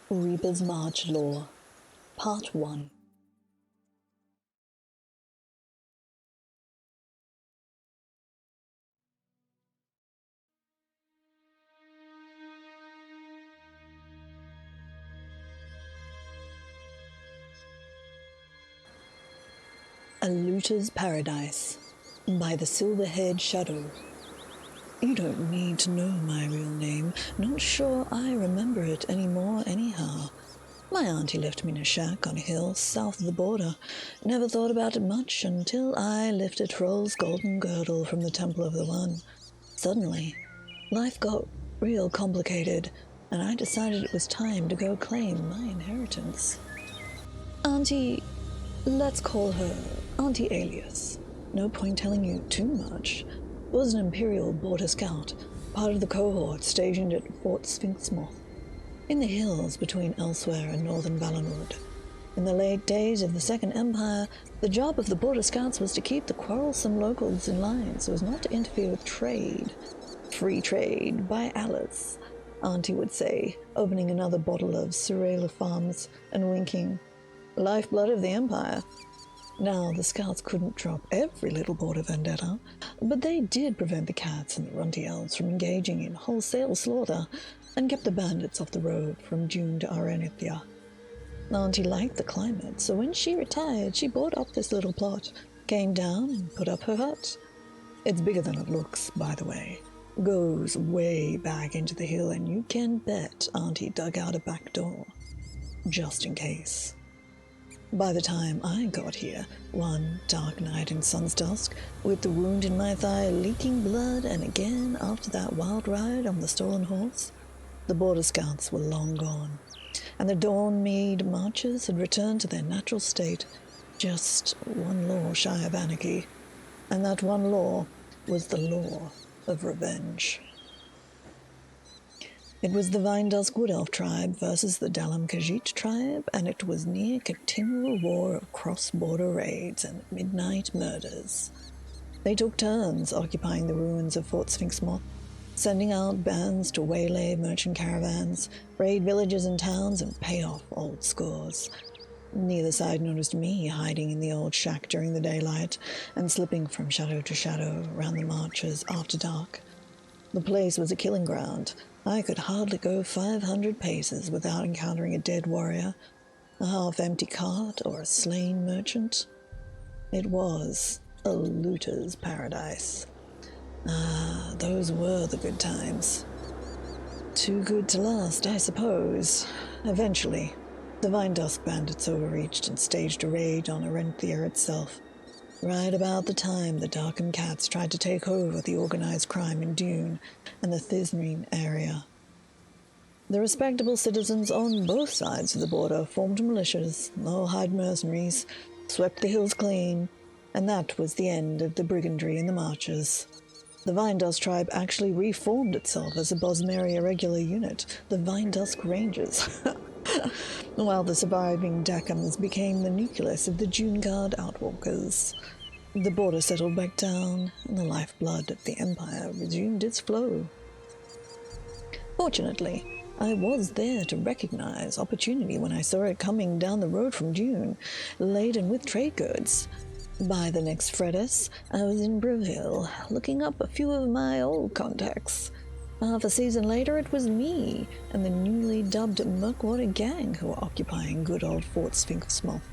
Reaper's March Lore, Part 1. A Looter's Paradise by the Silver-Haired Shadow. You don't need to know my real name. Not sure I remember it anymore anyhow. My auntie left me in a shack on a hill south of the border. Never thought about it much until I lifted Troll's golden girdle from the Temple of the One. Suddenly, life got real complicated, and I decided it was time to go claim my inheritance. Auntie, let's call her Auntie Alias. No point telling you too much. Was an Imperial Border Scout, part of the cohort stationed at Fort Sphinx Moth, in the hills between Elsewhere and northern Valenwood. In the late days of the Second Empire, the job of the Border Scouts was to keep the quarrelsome locals in line so as not to interfere with trade. Free trade by Alice, Auntie would say, opening another bottle of Surreal Farms and winking. Lifeblood of the Empire. Now, the Scouts couldn't drop every little border vendetta, but they did prevent the cats and the runty elves from engaging in wholesale slaughter and kept the bandits off the road from June to Aranithia. Auntie liked the climate, so when she retired, she bought up this little plot, came down and put up her hut. It's bigger than it looks, by the way. Goes way back into the hill, and you can bet Auntie dug out a back door, just in case. By the time I got here, one dark night in sun's dusk, with the wound in my thigh leaking blood, and again after that wild ride on the stolen horse, the Border Scouts were long gone, and the Dawnmead marchers had returned to their natural state, just one law shy of anarchy, and that one law was the law of revenge. It was the Vindusk Wood Elf tribe versus the Dalam Khajiit tribe, and it was near continual war of cross-border raids and midnight murders. They took turns occupying the ruins of Fort Sphinx Moth, sending out bands to waylay merchant caravans, raid villages and towns, and pay off old scores. Neither side noticed me hiding in the old shack during the daylight and slipping from shadow to shadow around the marches after dark. The place was a killing ground. I could hardly go 500 paces without encountering a dead warrior, a half-empty cart, or a slain merchant. It was a looter's paradise. Ah, those were the good times. Too good to last, I suppose. Eventually, the Vindusk bandits overreached and staged a raid on Aranithia itself, right about the time the Darkham Cats tried to take over the organized crime in Dune and the Thisreen area. The respectable citizens on both sides of the border formed militias, low-hide mercenaries, swept the hills clean, and that was the end of the brigandry in the marches. The Vindusk tribe actually reformed itself as a Bosmeria regular unit, the Vindusk Rangers, while the surviving Dakams became the nucleus of the June Guard Outwalkers. The border settled back down, and the lifeblood of the Empire resumed its flow. Fortunately, I was there to recognize opportunity when I saw it coming down the road from Dune, laden with trade goods. By the next Fredis, I was in Breville, looking up a few of my old contacts. Half a season later, it was me and the newly dubbed Murkwater gang who were occupying good old Fort Sphinx Moth,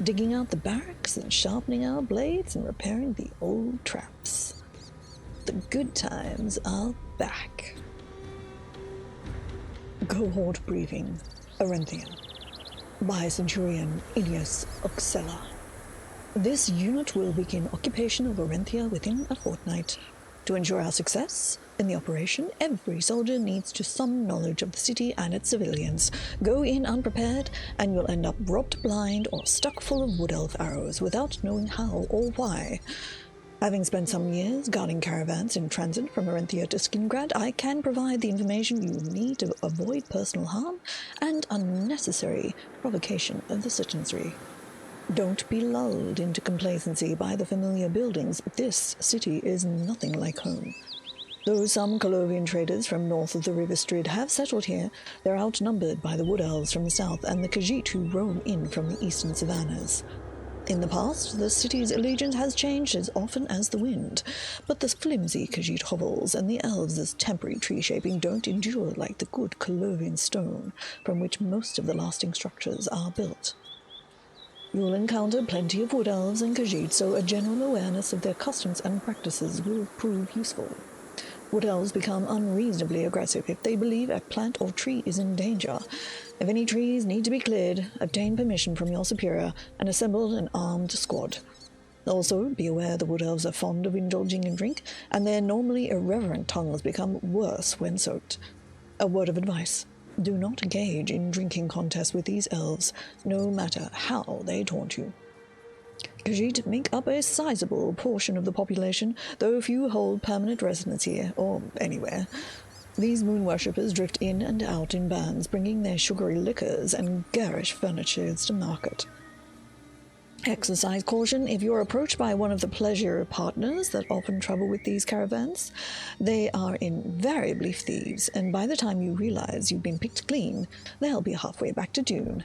digging out the barracks and sharpening our blades and repairing the old traps. The good times are back. Cohort Briefing, Aranithia, by Centurion Ilias Oxella. This unit will begin occupation of Aranithia within a fortnight. To ensure our success in the operation, every soldier needs to some knowledge of the city and its civilians. Go in unprepared, and you'll end up robbed blind or stuck full of wood elf arrows without knowing how or why. Having spent some years guarding caravans in transit from Aranithia to Skingrad, I can provide the information you need to avoid personal harm and unnecessary provocation of the citizenry. Don't be lulled into complacency by the familiar buildings, but this city is nothing like home. Though some Colovian traders from north of the River Strid have settled here, they're outnumbered by the Wood Elves from the south and the Khajiit who roam in from the eastern savannas. In the past, the city's allegiance has changed as often as the wind, but the flimsy Khajiit hovels and the elves' temporary tree shaping don't endure like the good Colovian stone, from which most of the lasting structures are built. You'll encounter plenty of Wood Elves and Khajiit, so a general awareness of their customs and practices will prove useful. Wood Elves become unreasonably aggressive if they believe a plant or tree is in danger. If any trees need to be cleared, obtain permission from your superior and assemble an armed squad. Also, be aware the Wood Elves are fond of indulging in drink, and their normally irreverent tongues become worse when soaked. A word of advice: do not engage in drinking contests with these elves, no matter how they taunt you. Khajiit make up a sizable portion of the population, though few hold permanent residence here, or anywhere. These moon worshippers drift in and out in bands, bringing their sugary liquors and garish furnitures to market. Exercise caution if you're approached by one of the pleasure partners that often travel with these caravans. They are invariably thieves, and by the time you realize you've been picked clean, they'll be halfway back to Dune.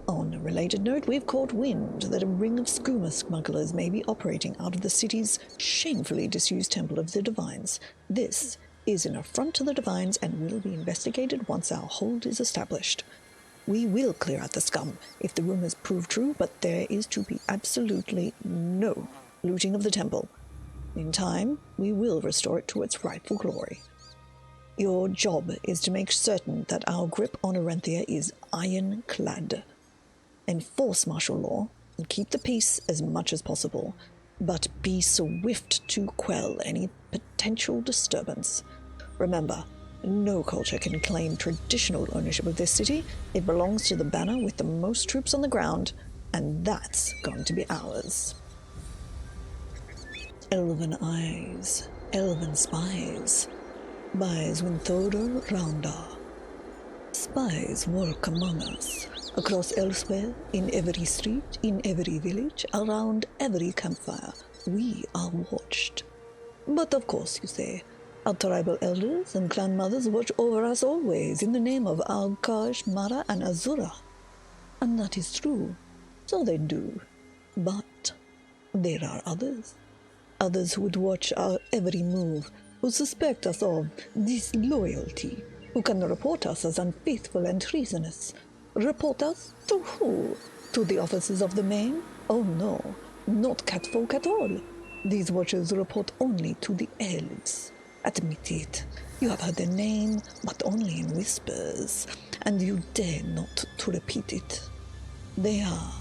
On a related note, we've caught wind that a ring of skooma smugglers may be operating out of the city's shamefully disused Temple of the Divines. This is an affront to the Divines and will be investigated once our hold is established. We will clear out the scum if the rumors prove true, but there is to be absolutely no looting of the temple. In time, we will restore it to its rightful glory. Your job is to make certain that our grip on Arenthia is ironclad. Enforce martial law and keep the peace as much as possible, but be swift to quell any potential disturbance. Remember, no culture can claim traditional ownership of this city. It belongs to the banner with the most troops on the ground, and that's going to be ours. Elven Eyes, Elven Spies, by Zwinthodr Raundar. Spies work among us, across elsewhere, in every street, in every village, around every campfire. We are watched. But of course, you say, our tribal elders and clan mothers watch over us always in the name of Alkash, Mara, and Azura. And that is true. So they do. But there are others. Others who would watch our every move, who suspect us of disloyalty, who can report us as unfaithful and treasonous. Report us to who? To the officers of the Main? Oh no, not catfolk at all. These watchers report only to the elves. Admit it, you have heard their name, but only in whispers, and you dare not to repeat it. They are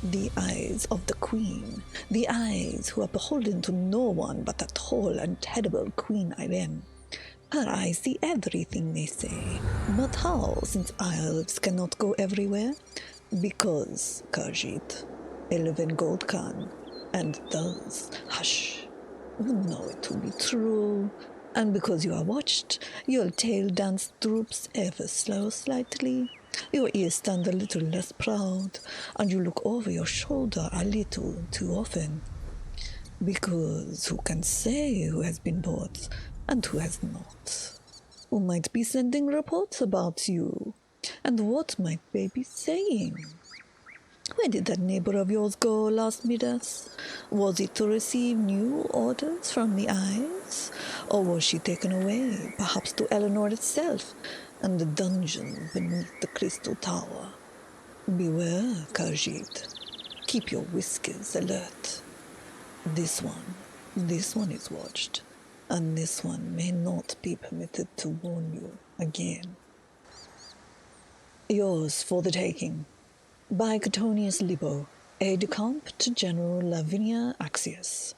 the eyes of the Queen, the eyes who are beholden to no one but that tall and terrible Queen Irene. Her eyes see everything, they say. But how, since elves cannot go everywhere? Because, Khajiit, Elven Gold can, and does. Hush, you know it to be true. And because you are watched, your tail dance droops ever so slightly. Your ears stand a little less proud, and you look over your shoulder a little too often. Because who can say who has been bought and who has not? Who might be sending reports about you? And what might they be saying? Where did that neighbor of yours go last Midas? Was it to receive new orders from the eyes? Or was she taken away, perhaps to Eleanor itself, and the dungeon beneath the crystal tower? Beware, Khajiit. Keep your whiskers alert. This one is watched, and this one may not be permitted to warn you again. Yours for the taking, by Catonius Libo, aide-de-camp to General Lavinia Axius.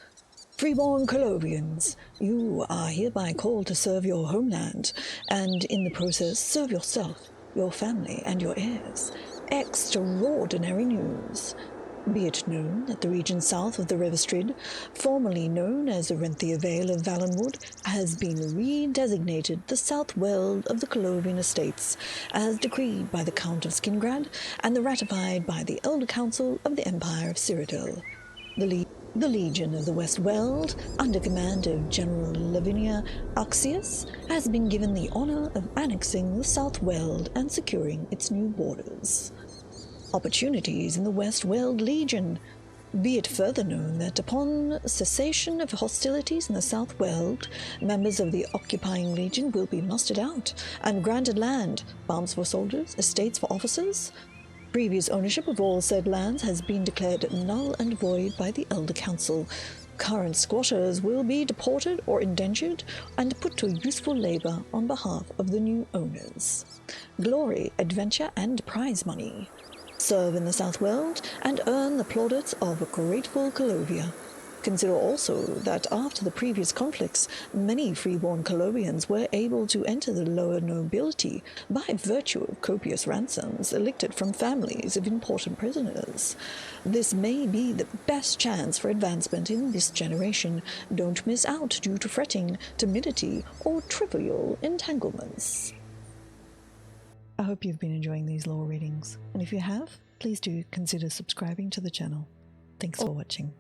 Freeborn Colovians, you are hereby called to serve your homeland, and in the process serve yourself, your family, and your heirs. Extraordinary news! Be it known that the region south of the River Strid, formerly known as the Arenthia Vale of Valenwood, has been redesignated the South Weald of the Colovian Estates, as decreed by the Count of Skingrad and ratified by the Elder Council of the Empire of Cyrodiil. The The Legion of the West Weald, under command of General Lavinia Axius, has been given the honor of annexing the South Weald and securing its new borders. Opportunities in the West Weald Legion. Be it further known that upon cessation of hostilities in the South Weald, members of the occupying legion will be mustered out and granted land, farms for soldiers, estates for officers. Previous ownership of all said lands has been declared null and void by the Elder Council. Current squatters will be deported or indentured and put to useful labor on behalf of the new owners. Glory, adventure, and prize money. Serve in the South Weald and earn the plaudits of grateful Colovia. Consider also that after the previous conflicts, many freeborn Colovians were able to enter the lower nobility by virtue of copious ransoms elicited from families of important prisoners. This may be the best chance for advancement in this generation. Don't miss out due to fretting, timidity, or trivial entanglements. I hope you've been enjoying these lore readings, and if you have, please do consider subscribing to the channel. Thanks for watching.